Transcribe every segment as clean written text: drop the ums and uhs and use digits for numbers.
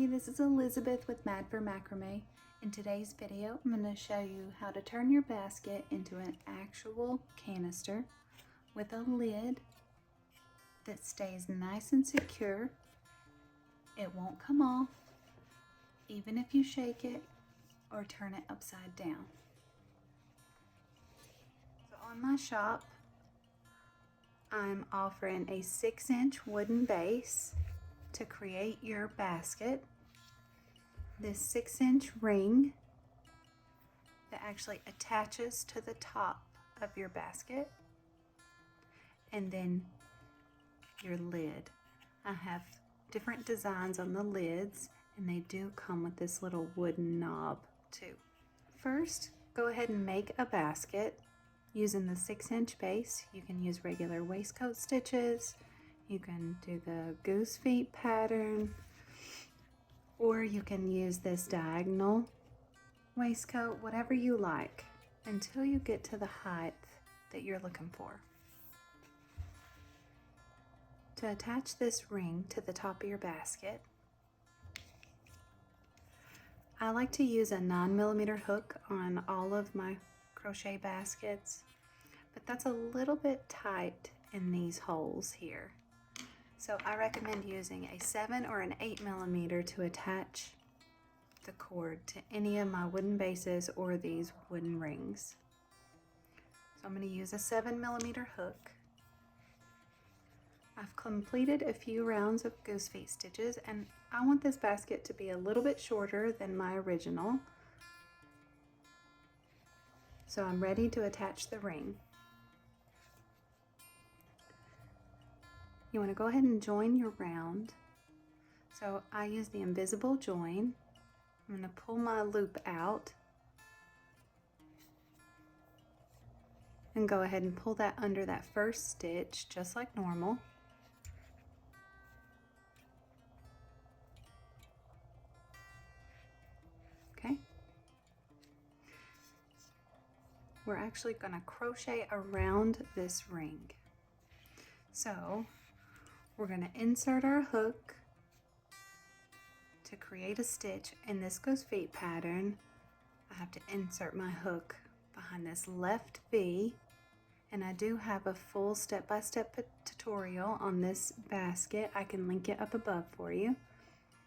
Hey, this is Elizabeth with Mad for Macrame. In today's video, I'm going to show you how to turn your basket into an actual canister with a lid that stays nice and secure. It won't come off, even if you shake it or turn it upside down. So on my shop, I'm offering a 6-inch wooden base to create your basket. This 6-inch ring that actually attaches to the top of your basket, and then your lid. I have different designs on the lids, and they do come with this little wooden knob too. First, go ahead and make a basket using the 6-inch base. You can use regular waistcoat stitches, you can do the goose feet pattern, or you can use this diagonal waistcoat, whatever you like, until you get to the height that you're looking for. To attach this ring to the top of your basket, I like to use a 9mm hook on all of my crochet baskets, but that's a little bit tight in these holes here. So I recommend using a 7 or an 8mm to attach the cord to any of my wooden bases or these wooden rings. So I'm going to use a 7mm hook. I've completed a few rounds of goose feet stitches, and I want this basket to be a little bit shorter than my original. So I'm ready to attach the ring. You want to go ahead and join your round. So I use the invisible join. I'm going to pull my loop out and go ahead and pull that under that first stitch just like normal. Okay. We're actually going to crochet around this ring. So we're going to insert our hook to create a stitch. In this goose feet pattern, I have to insert my hook behind this left V, and I do have a full step-by-step tutorial on this basket. I can link it up above for you.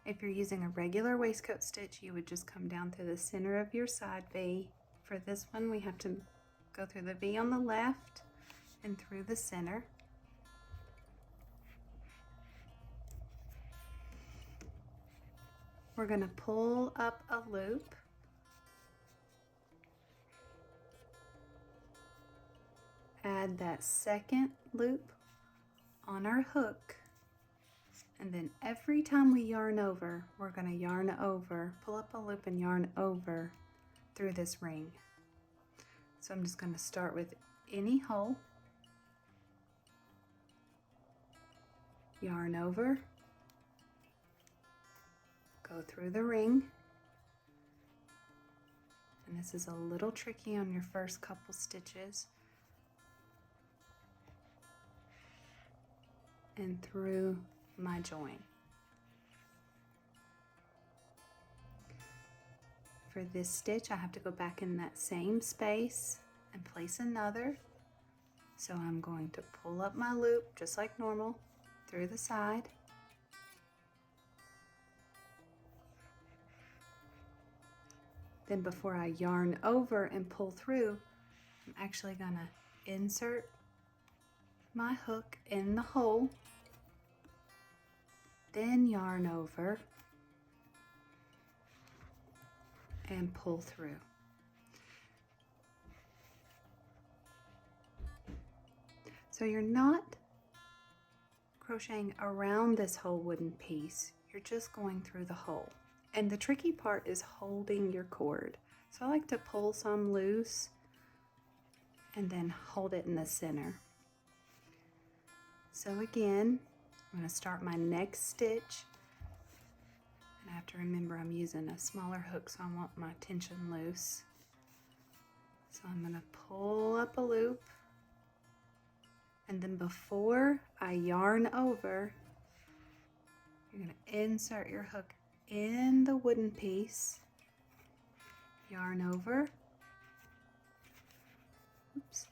If you're using a regular waistcoat stitch, you would just come down through the center of your side V. For this one, we have to go through the V on the left and through the center. We're going to pull up a loop, add that second loop on our hook, and then every time we yarn over, we're going to yarn over, pull up a loop and yarn over through this ring. So I'm just going to start with any hole, yarn over, go through the ring, and this is a little tricky on your first couple stitches, and through my join. For this stitch, I have to go back in that same space and place another. So I'm going to pull up my loop just like normal through the side. Then before I yarn over and pull through, I'm actually going to insert my hook in the hole, then yarn over and pull through. So you're not crocheting around this whole wooden piece, you're just going through the hole. And the tricky part is holding your cord. So I like to pull some loose and then hold it in the center. So again, I'm going to start my next stitch. And I have to remember I'm using a smaller hook, so I want my tension loose. So I'm going to pull up a loop. And then before I yarn over, you're going to insert your hook in the wooden piece, yarn over, oops,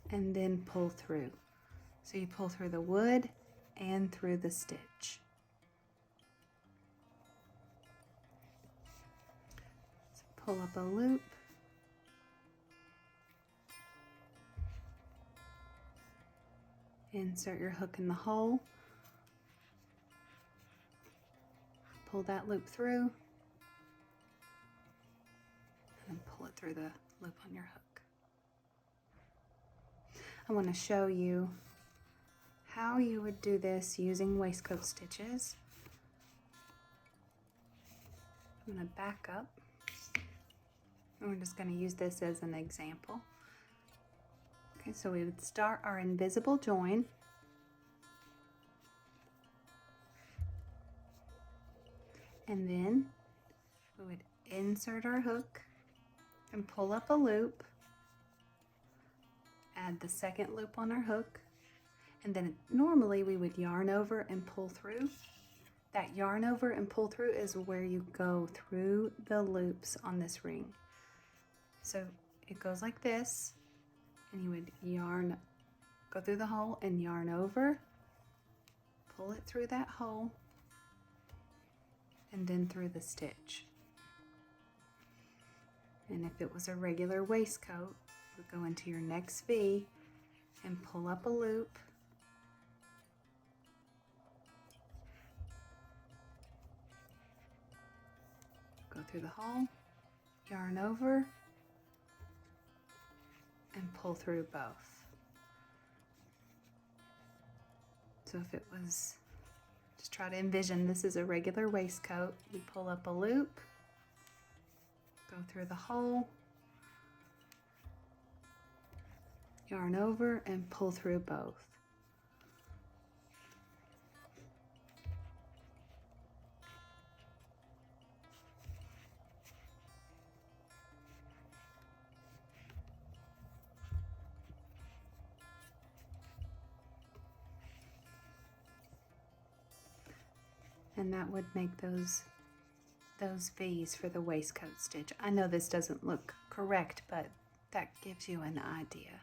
and then pull through. So you pull through the wood and through the stitch. So pull up a loop, insert your hook in the hole, pull that loop through, and pull it through the loop on your hook. I want to show you how you would do this using waistcoat stitches. I'm going to back up, and we're just going to use this as an example. Okay, so we would start our invisible join, and then we would insert our hook and pull up a loop, add the second loop on our hook, and then normally we would yarn over and pull through. That yarn over and pull through is where you go through the loops on this ring. So it goes like this, and you would yarn, go through the hole and yarn over, pull it through that hole, and then through the stitch. And if it was a regular waistcoat, you would go into your next V and pull up a loop, go through the hole, yarn over, and pull through both. So if it was, just try to envision this is a regular waistcoat. You pull up a loop, go through the hole, yarn over, and pull through both. And that would make those V's for the waistcoat stitch. I know this doesn't look correct, but that gives you an idea.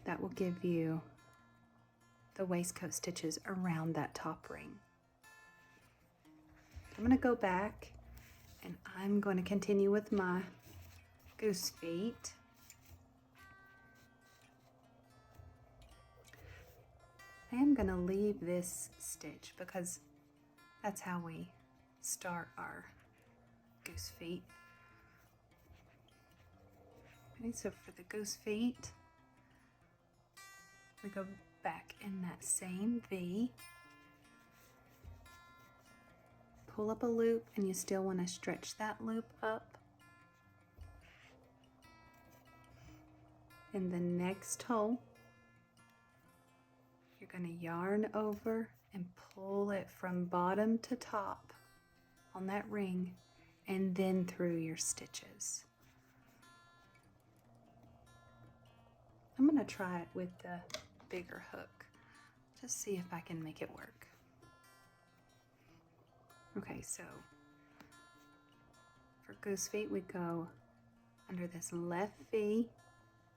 That will give you the waistcoat stitches around that top ring. I'm going to go back and I'm going to continue with my goose feet. I am going to leave this stitch because that's how we start our goose feet. Okay, so for the goose feet, we go back in that same V, pull up a loop, and you still want to stretch that loop up. In the next hole, you're going to yarn over and pull it from bottom to top on that ring, and then through your stitches. I'm going to try it with the bigger hook, just see if I can make it work. Okay, so for goose feet, we go under this left V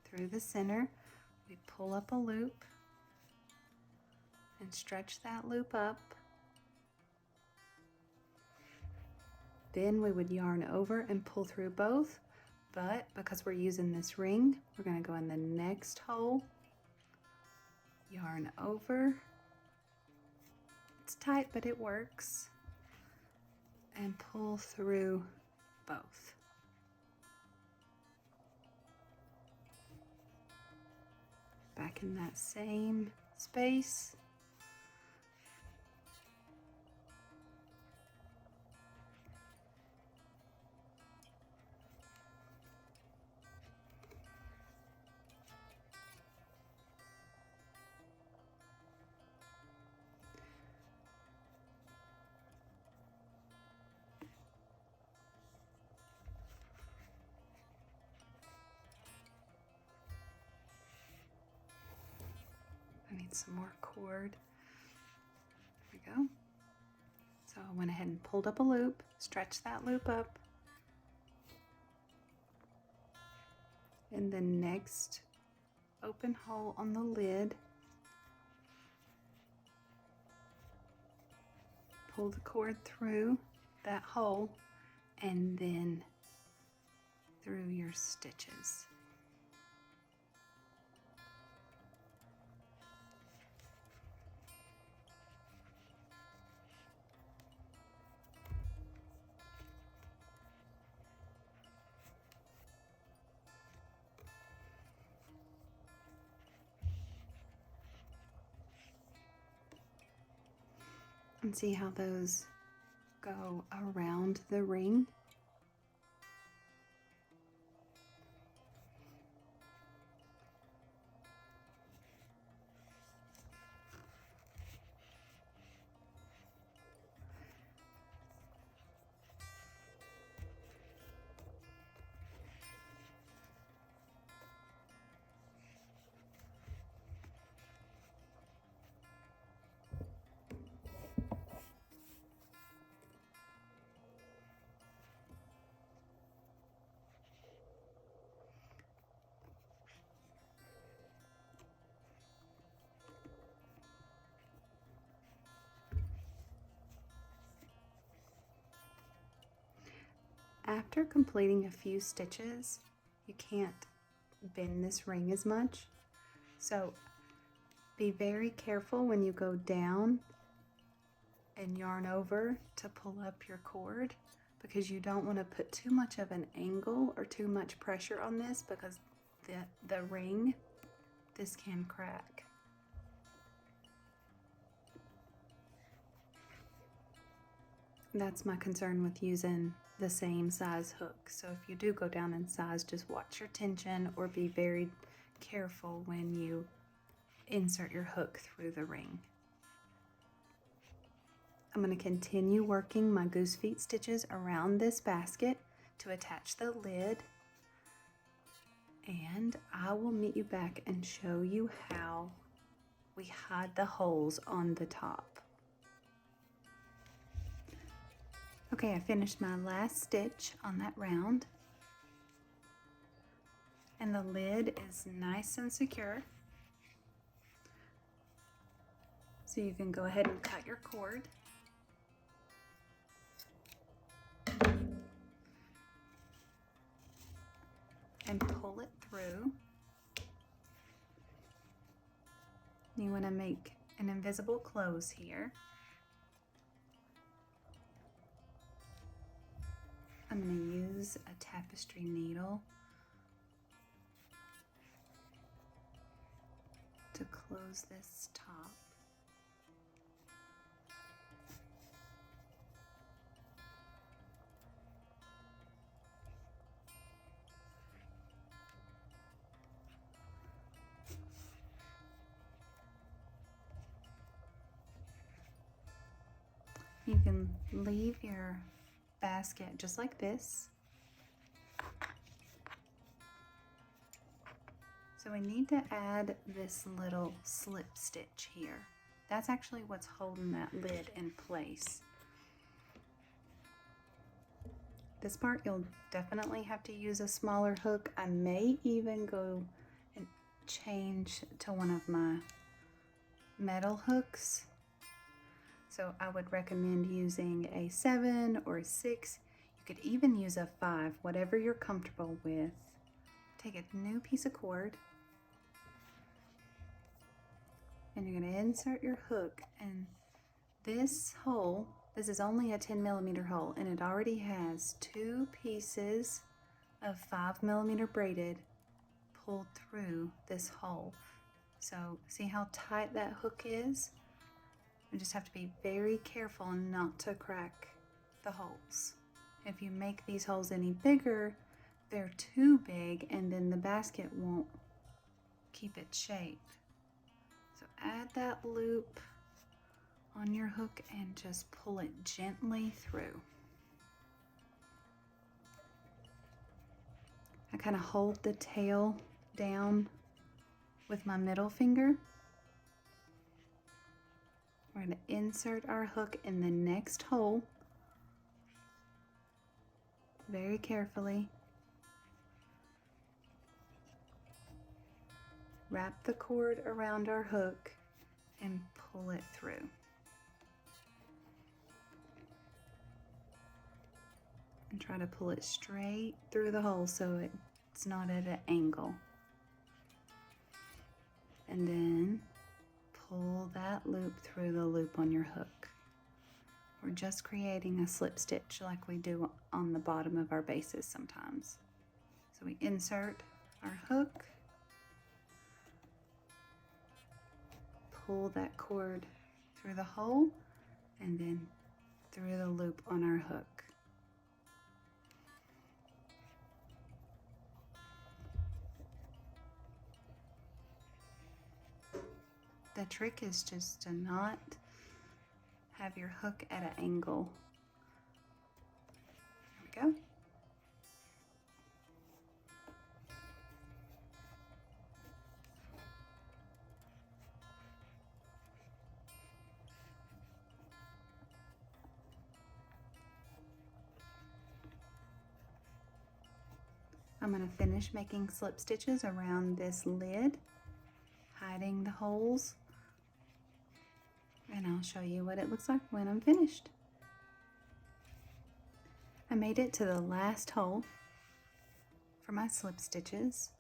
through the center, we pull up a loop and stretch that loop up. Then we would yarn over and pull through both, but because we're using this ring, we're going to go in the next hole, yarn over. It's tight, but it works. And pull through both. Back in that same space. and some more cord. There we go. So I went ahead and pulled up a loop, stretched that loop up, in the next open hole on the lid, pull the cord through that hole and then through your stitches. And see how those go around the ring. After completing a few stitches, you can't bend this ring as much. So be very careful when you go down and yarn over to pull up your cord, because you don't want to put too much of an angle or too much pressure on this, because the ring, this can crack. That's my concern with using the same size hook. So if you do go down in size, just watch your tension or be very careful when you insert your hook through the ring. I'm going to continue working my goose feet stitches around this basket to attach the lid, and I will meet you back and show you how we hide the holes on the top. Okay, I finished my last stitch on that round, and the lid is nice and secure. So you can go ahead and cut your cord. And pull it through. You want to make an invisible close here. I'm going to use a tapestry needle to close this top. You can leave your basket just like this. So we need to add this little slip stitch here. That's actually what's holding that lid in place. This part you'll definitely have to use a smaller hook. I may even go and change to one of my metal hooks. So I would recommend using a 7 or a 6. You could even use a 5, whatever you're comfortable with. Take a new piece of cord, and you're going to insert your hook, and this hole, this is only a 10mm hole, and it already has 2 pieces of 5mm braided pulled through this hole. So see how tight that hook is? You just have to be very careful not to crack the holes. If you make these holes any bigger, they're too big, and then the basket won't keep its shape. So add that loop on your hook and just pull it gently through. I kind of hold the tail down with my middle finger We're going to insert our hook in the next hole very carefully. Wrap the cord around our hook and pull it through. And try to pull it straight through the hole so it's not at an angle. And then pull that loop through the loop on your hook. We're just creating a slip stitch like we do on the bottom of our bases sometimes. So we insert our hook, pull that cord through the hole, and then through the loop on our hook. The trick is just to not have your hook at an angle. There we go. I'm going to finish making slip stitches around this lid, hiding the holes, and I'll show you what it looks like when I'm finished. I made it to the last hole for my slip stitches,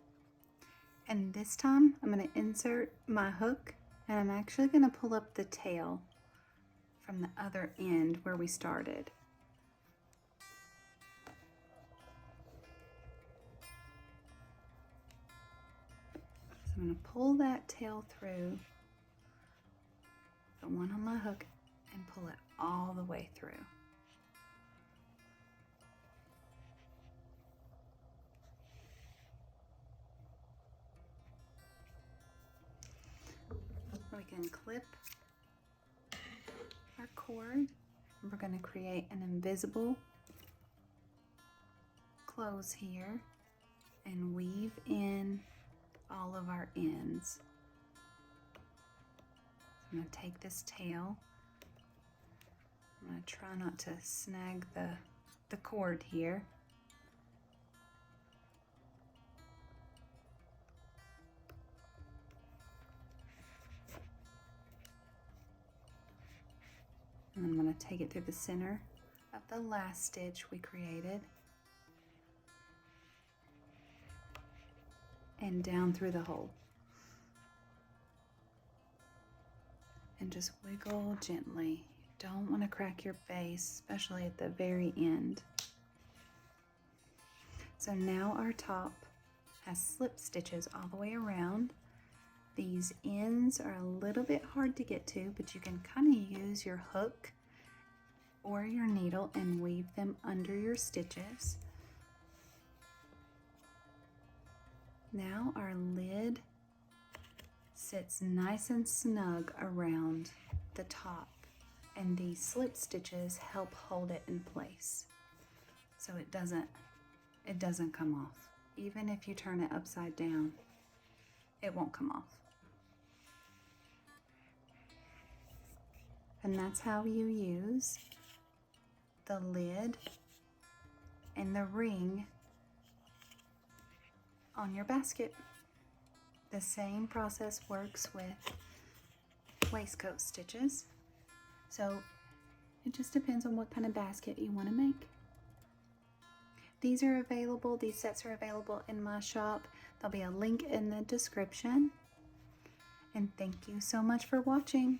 and this time I'm going to insert my hook, and I'm actually going to pull up the tail from the other end where we started. So I'm going to pull that tail through the one on my hook and pull it all the way through. We can clip our cord. We're going to create an invisible close here and weave in all of our ends. I'm going to take this tail. I'm going to try not to snag the cord here. And I'm going to take it through the center of the last stitch we created and down through the hole. And just wiggle gently. You don't want to crack your base, especially at the very end. So now our top has slip stitches all the way around. These ends are a little bit hard to get to, but you can kind of use your hook or your needle and weave them under your stitches. Now our lid sits nice and snug around the top, and these slip stitches help hold it in place so it doesn't come off. Even if you turn it upside down, it won't come off. And that's how you use the lid and the ring on your basket. The same process works with waistcoat stitches. So it just depends on what kind of basket you want to make. These sets are available in my shop. There'll be a link in the description. And thank you so much for watching.